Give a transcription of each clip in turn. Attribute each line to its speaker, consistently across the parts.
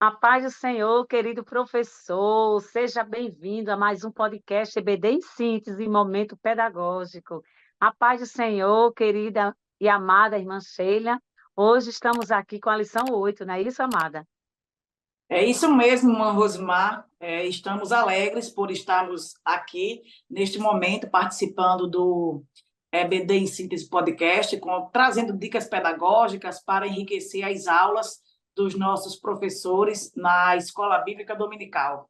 Speaker 1: A paz do Senhor, querido professor, seja bem-vindo a mais um podcast EBD em Síntese, Momento Pedagógico. A paz do Senhor, querida e amada irmã Sheila, hoje estamos aqui com a lição 8, não é isso, amada?
Speaker 2: É isso mesmo, irmã Rosmar. Estamos alegres por estarmos aqui neste momento participando do EBD em Síntese Podcast, trazendo dicas pedagógicas para enriquecer as aulas dos nossos professores na Escola Bíblica Dominical.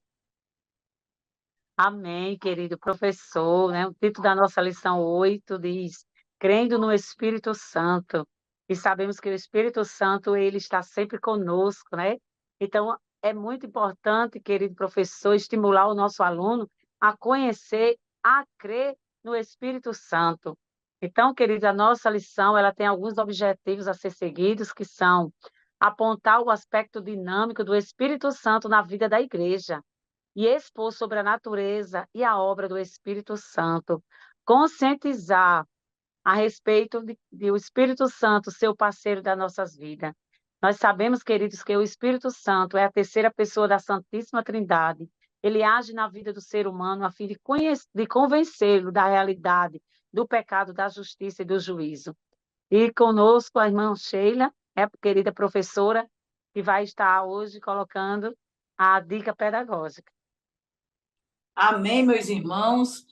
Speaker 1: Amém, querido professor, né? O título da nossa lição 8 diz: Crendo no Espírito Santo. E sabemos que o Espírito Santo, ele está sempre conosco, né? Então, é muito importante, querido professor, estimular o nosso aluno a conhecer, a crer no Espírito Santo. Então, querido, a nossa lição, ela tem alguns objetivos a ser seguidos, que são apontar o aspecto dinâmico do Espírito Santo na vida da igreja e expor sobre a natureza e a obra do Espírito Santo, conscientizar a respeito de o Espírito Santo ser o parceiro das nossas vidas. Nós sabemos, queridos, que o Espírito Santo é a terceira pessoa da Santíssima Trindade. Ele age na vida do ser humano a fim de convencê-lo da realidade, do pecado, da justiça e do juízo. E conosco a irmã Sheila, querida professora, que vai estar hoje colocando a dica pedagógica.
Speaker 2: Amém, meus irmãos.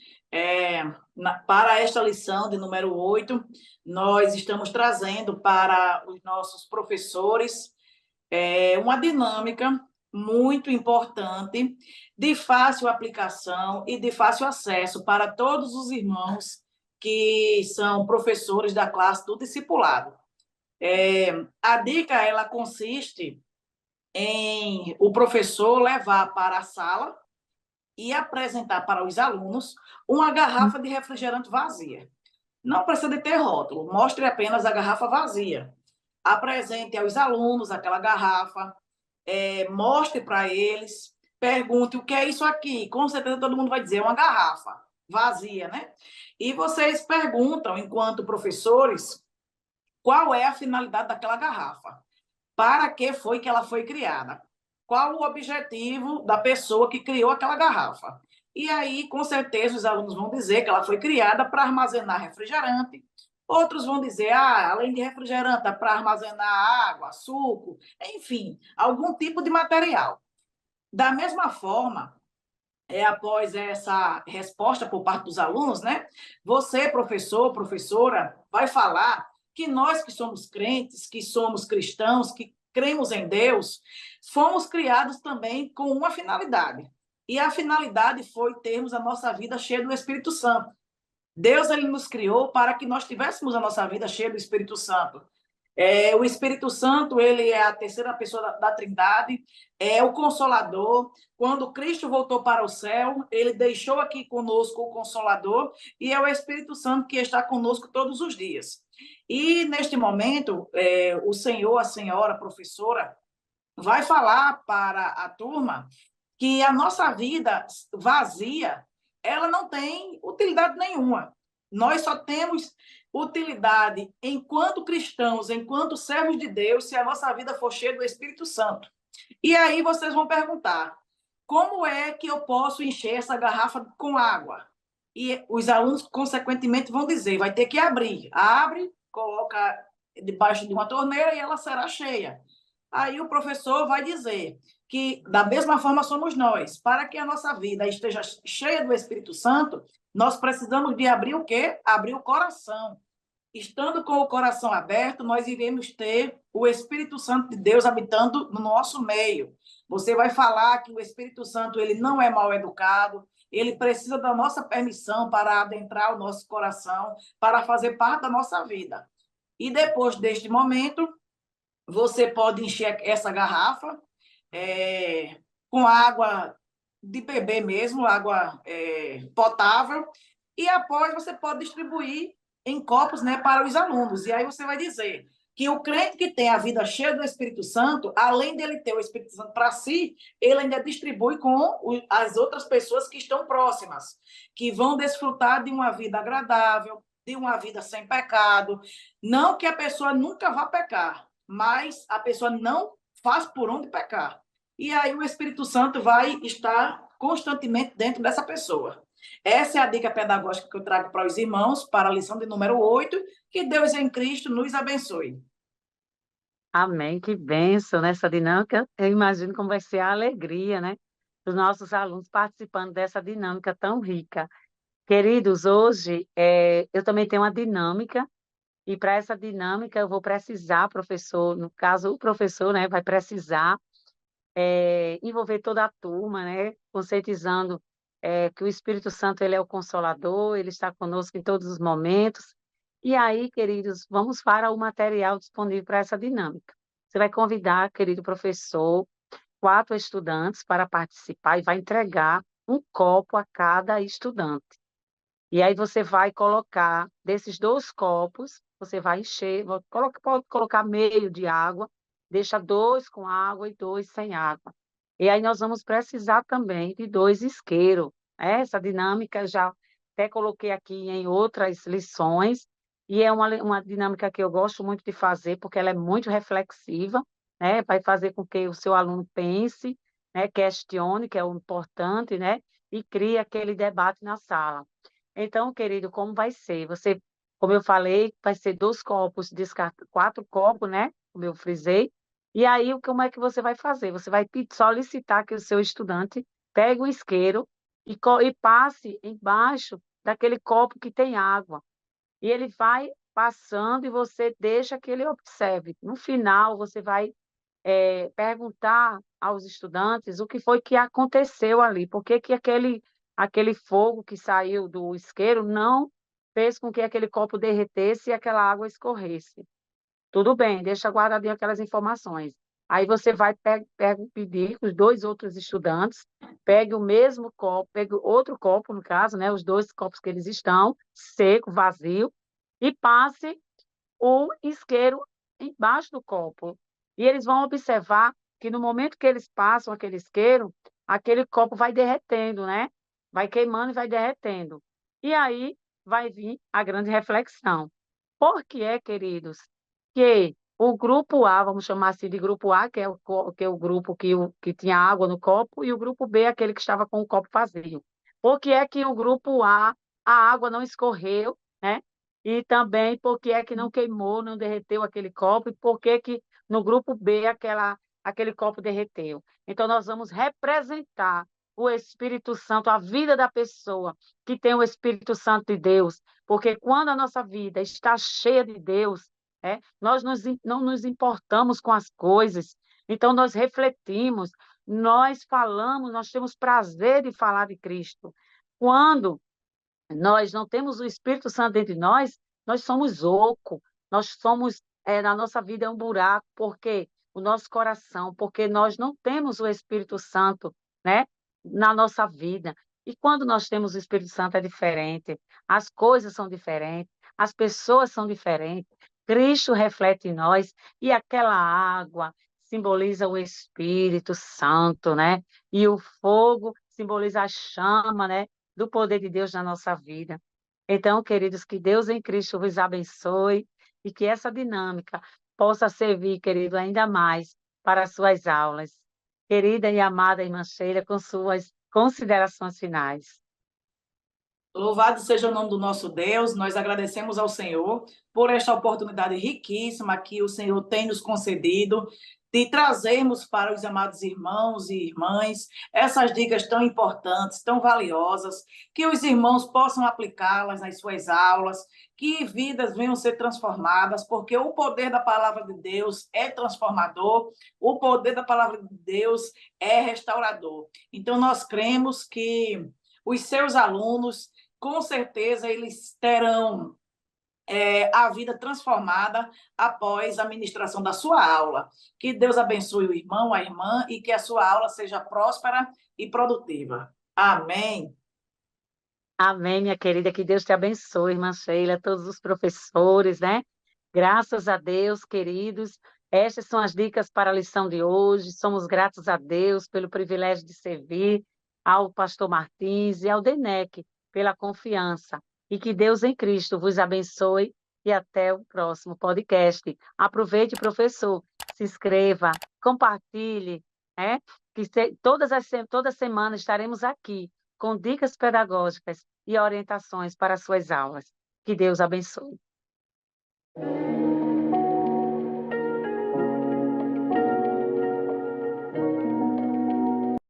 Speaker 2: Para esta lição de número 8, nós estamos trazendo para os nossos professores uma dinâmica muito importante, de fácil aplicação e de fácil acesso para todos os irmãos que são professores da classe do discipulado. A dica, ela consiste em o professor levar para a sala e apresentar para os alunos uma garrafa de refrigerante vazia. Não precisa de ter rótulo, mostre apenas a garrafa vazia. Apresente aos alunos aquela garrafa, mostre para eles, pergunte o que é isso aqui. Com certeza todo mundo vai dizer, é uma garrafa vazia, né? E vocês perguntam, enquanto professores, qual é a finalidade daquela garrafa? Para que foi que ela foi criada? Qual o objetivo da pessoa que criou aquela garrafa? E aí, com certeza, os alunos vão dizer que ela foi criada para armazenar refrigerante. Outros vão dizer, além de refrigerante, é para armazenar água, suco, enfim, algum tipo de material. Da mesma forma, após essa resposta por parte dos alunos, né? Você, professor, professora, vai falar que nós que somos crentes, que somos cristãos, que cremos em Deus, fomos criados também com uma finalidade. E a finalidade foi termos a nossa vida cheia do Espírito Santo. Deus, ele nos criou para que nós tivéssemos a nossa vida cheia do Espírito Santo. O Espírito Santo, ele é a terceira pessoa da Trindade, é o Consolador. Quando Cristo voltou para o céu, ele deixou aqui conosco o Consolador, e é o Espírito Santo que está conosco todos os dias. E, neste momento, o senhor, a senhora, a professora, vai falar para a turma que a nossa vida vazia, ela não tem utilidade nenhuma. Nós só temos utilidade enquanto cristãos, enquanto servos de Deus, se a nossa vida for cheia do Espírito Santo. E aí vocês vão perguntar, como é que eu posso encher essa garrafa com água? E os alunos, consequentemente, vão dizer, vai ter que abrir. Abre, coloca debaixo de uma torneira e ela será cheia. Aí o professor vai dizer que, da mesma forma, somos nós. Para que a nossa vida esteja cheia do Espírito Santo, nós precisamos de abrir o quê? Abrir o coração. Estando com o coração aberto, nós iremos ter o Espírito Santo de Deus habitando no nosso meio. Você vai falar que o Espírito Santo, ele não é mal educado, ele precisa da nossa permissão para adentrar o nosso coração, para fazer parte da nossa vida. E depois deste momento, você pode encher essa garrafa com água de beber mesmo, água potável, e após você pode distribuir em copos, né, para os alunos. E aí você vai dizer que o crente que tem a vida cheia do Espírito Santo, além dele ter o Espírito Santo para si, ele ainda distribui com as outras pessoas que estão próximas, que vão desfrutar de uma vida agradável, de uma vida sem pecado. Não que a pessoa nunca vá pecar, mas a pessoa não faz por onde pecar. e aí o Espírito Santo vai estar constantemente dentro dessa pessoa. Essa é a dica pedagógica que eu trago para os irmãos, para a lição de número 8. Que Deus em Cristo nos abençoe.
Speaker 1: Amém, que bênção nessa dinâmica. Eu imagino como vai ser a alegria, né, dos nossos alunos participando dessa dinâmica tão rica. Queridos, hoje eu também tenho uma dinâmica, e para essa dinâmica eu vou precisar, professor, no caso o professor, né, vai precisar envolver toda a turma, né, conscientizando que o Espírito Santo ele é o Consolador, ele está conosco em todos os momentos. E aí, queridos, vamos para o material disponível para essa dinâmica. Você vai convidar, querido professor, 4 estudantes para participar e vai entregar um copo a cada estudante. E aí você vai colocar, desses 2 copos, você vai encher, pode colocar meio de água, deixa 2 com água e 2 sem água. E aí nós vamos precisar também de 2 isqueiros. Essa dinâmica já até coloquei aqui em outras lições, e é uma dinâmica que eu gosto muito de fazer, porque ela é muito reflexiva, né? Vai fazer com que o seu aluno pense, né? Questione, que é o importante, né? E crie aquele debate na sala. Então, querido, como vai ser? Você, como eu falei, vai ser 2 copos, 4 copos, né? Como eu frisei. E aí, como é que você vai fazer? Você vai solicitar que o seu estudante pegue um isqueiro e passe embaixo daquele copo que tem água. E ele vai passando e você deixa que ele observe. No final, você vai perguntar aos estudantes o que foi que aconteceu ali, por que que aquele fogo que saiu do isqueiro não fez com que aquele copo derretesse e aquela água escorresse. Tudo bem, deixa guardadinho aquelas informações. Aí você vai pedir que os 2 outros estudantes pegue o mesmo copo, pegue outro copo, no caso, né, os 2 copos que eles estão, seco, vazio, e passe o isqueiro embaixo do copo. E eles vão observar que no momento que eles passam aquele isqueiro, aquele copo vai derretendo, né? Vai queimando e vai derretendo. E aí vai vir a grande reflexão. Por que é, queridos, que o grupo A, vamos chamar assim de grupo A, que é o grupo que tinha água no copo, e o grupo B, aquele que estava com o copo vazio. Por que é que o grupo a água não escorreu, né? E também por que é que não queimou, não derreteu aquele copo, e por que que no grupo B aquele copo derreteu. Então, nós vamos representar o Espírito Santo, a vida da pessoa que tem o Espírito Santo de Deus, porque quando a nossa vida está cheia de Deus, nós não nos importamos com as coisas, então nós refletimos, nós falamos, nós temos prazer de falar de Cristo. Quando nós não temos o Espírito Santo dentro de nós, nós somos oco, nós somos, na nossa vida é um buraco, porque o nosso coração, porque nós não temos o Espírito Santo, né, na nossa vida. E quando nós temos o Espírito Santo é diferente, as coisas são diferentes, as pessoas são diferentes, Cristo reflete em nós, e aquela água simboliza o Espírito Santo, né? E o fogo simboliza a chama, né? Do poder de Deus na nossa vida. Então, queridos, que Deus em Cristo vos abençoe e que essa dinâmica possa servir, querido, ainda mais para as suas aulas. Querida e amada irmã Sheila, com suas considerações finais.
Speaker 2: Louvado seja o nome do nosso Deus, nós agradecemos ao Senhor por esta oportunidade riquíssima que o Senhor tem nos concedido de trazermos para os amados irmãos e irmãs essas dicas tão importantes, tão valiosas, que os irmãos possam aplicá-las nas suas aulas, que vidas venham ser transformadas, porque o poder da palavra de Deus é transformador, o poder da palavra de Deus é restaurador. Então, nós cremos que os seus alunos, com certeza, eles terão a vida transformada após a ministração da sua aula. Que Deus abençoe o irmão, a irmã, e que a sua aula seja próspera e produtiva. Amém.
Speaker 1: Amém, minha querida, que Deus te abençoe, irmã Sheila, todos os professores, né? Graças a Deus, queridos. Estas são as dicas para a lição de hoje. Somos gratos a Deus pelo privilégio de servir, ao pastor Martins e ao DENEC pela confiança. E que Deus em Cristo vos abençoe e até o próximo podcast. Aproveite, professor, se inscreva, compartilhe, né? toda semana estaremos aqui com dicas pedagógicas e orientações para as suas aulas. Que Deus abençoe.